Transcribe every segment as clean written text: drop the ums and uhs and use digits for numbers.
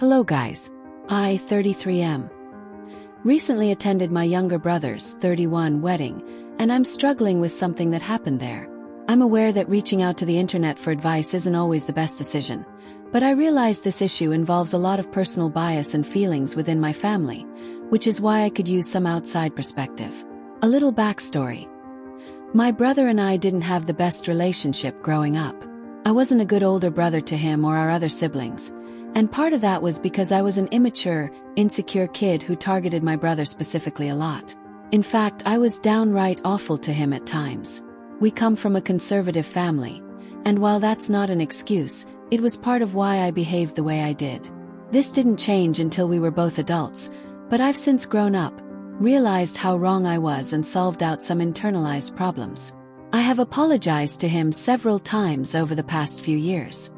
Hello guys. I, 33M. Recently attended my younger brother's, 31, wedding, and I'm struggling with something that happened there. I'm aware that reaching out to the internet for advice isn't always the best decision, but I realize this issue involves a lot of personal bias and feelings within my family, which is why I could use some outside perspective. A little backstory. My brother and I didn't have the best relationship growing up. I wasn't a good older brother to him or our other siblings, and part of that was because I was an immature, insecure kid who targeted my brother specifically a lot. In fact, I was downright awful to him at times. We come from a conservative family, and while that's not an excuse, it was part of why I behaved the way I did. This didn't change until we were both adults, but I've since grown up, realized how wrong I was and solved out some internalized problems. I have apologized to him several times over the past few years.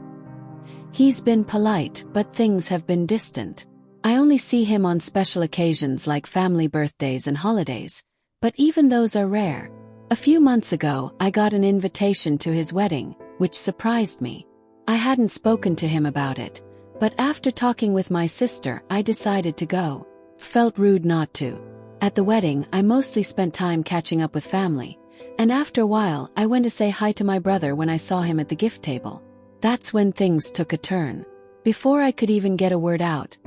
He's been polite, but things have been distant. I only see him on special occasions like family birthdays and holidays, but even those are rare. A few months ago, I got an invitation to his wedding, which surprised me. I hadn't spoken to him about it, but after talking with my sister, I decided to go. Felt rude not to. At the wedding, I mostly spent time catching up with family, and after a while, I went to say hi to my brother when I saw him at the gift table. That's when things took a turn. Before I could even get a word out,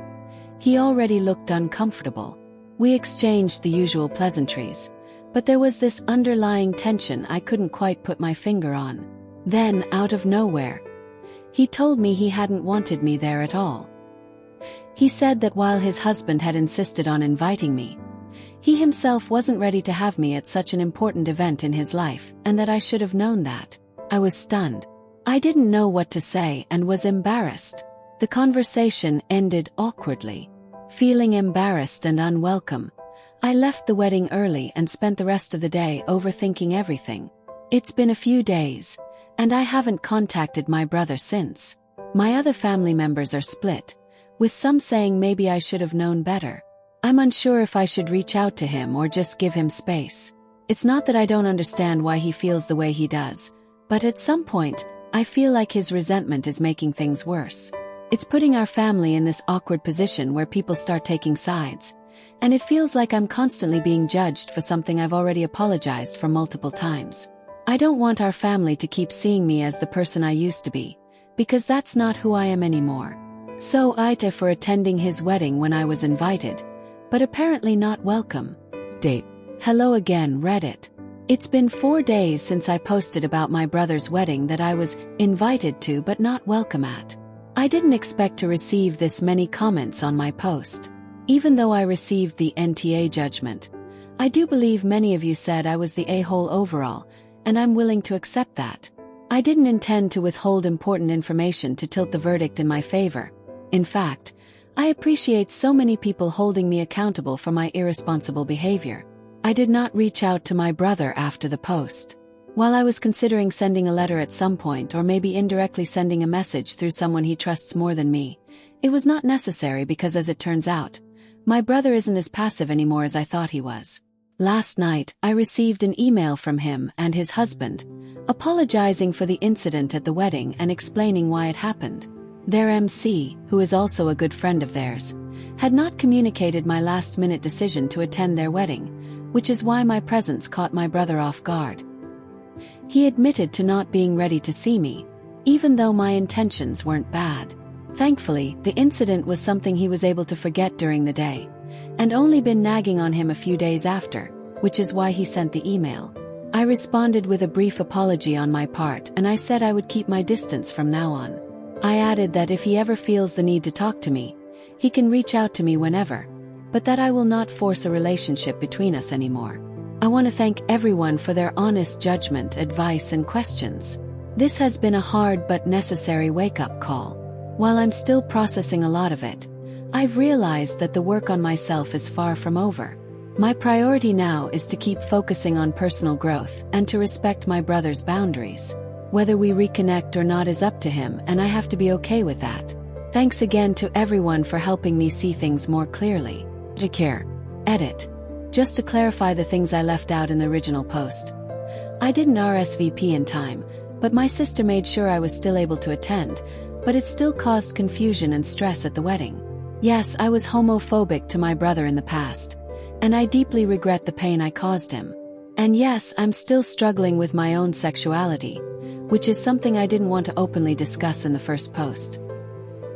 he already looked uncomfortable. We exchanged the usual pleasantries, but there was this underlying tension I couldn't quite put my finger on. Then, out of nowhere, he told me he hadn't wanted me there at all. He said that while his husband had insisted on inviting me, he himself wasn't ready to have me at such an important event in his life, and that I should have known that. I was stunned. I didn't know what to say and was embarrassed. The conversation ended awkwardly. Feeling embarrassed and unwelcome, I left the wedding early and spent the rest of the day overthinking everything. It's been a few days, and I haven't contacted my brother since. My other family members are split, with some saying maybe I should have known better. I'm unsure if I should reach out to him or just give him space. It's not that I don't understand why he feels the way he does, but at some point, I feel like his resentment is making things worse. It's putting our family in this awkward position where people start taking sides, and it feels like I'm constantly being judged for something I've already apologized for multiple times. I don't want our family to keep seeing me as the person I used to be, because that's not who I am anymore. So AITA for attending his wedding when I was invited, but apparently not welcome. Date. Hello again, Reddit. It's been 4 days since I posted about my brother's wedding that I was invited to but not welcome at. I didn't expect to receive this many comments on my post. Even though I received the NTA judgment, I do believe many of you said I was the a-hole overall, and I'm willing to accept that. I didn't intend to withhold important information to tilt the verdict in my favor. In fact, I appreciate so many people holding me accountable for my irresponsible behavior. I did not reach out to my brother after the post. While I was considering sending a letter at some point or maybe indirectly sending a message through someone he trusts more than me, it was not necessary because as it turns out, my brother isn't as passive anymore as I thought he was. Last night, I received an email from him and his husband, apologizing for the incident at the wedding and explaining why it happened. Their MC, who is also a good friend of theirs, had not communicated my last-minute decision to attend their wedding, which is why my presence caught my brother off guard. He admitted to not being ready to see me, even though my intentions weren't bad. Thankfully, the incident was something he was able to forget during the day, and only been nagging on him a few days after, which is why he sent the email. I responded with a brief apology on my part, and I said I would keep my distance from now on. I added that if he ever feels the need to talk to me, he can reach out to me whenever, but that I will not force a relationship between us anymore. I want to thank everyone for their honest judgment, advice, and questions. This has been a hard but necessary wake-up call. While I'm still processing a lot of it, I've realized that the work on myself is far from over. My priority now is to keep focusing on personal growth and to respect my brother's boundaries. Whether we reconnect or not is up to him, and I have to be okay with that. Thanks again to everyone for helping me see things more clearly. Take care. Edit. Just to clarify the things I left out in the original post. I didn't RSVP in time, but my sister made sure I was still able to attend, but it still caused confusion and stress at the wedding. Yes, I was homophobic to my brother in the past, and I deeply regret the pain I caused him. And yes, I'm still struggling with my own sexuality, which is something I didn't want to openly discuss in the first post.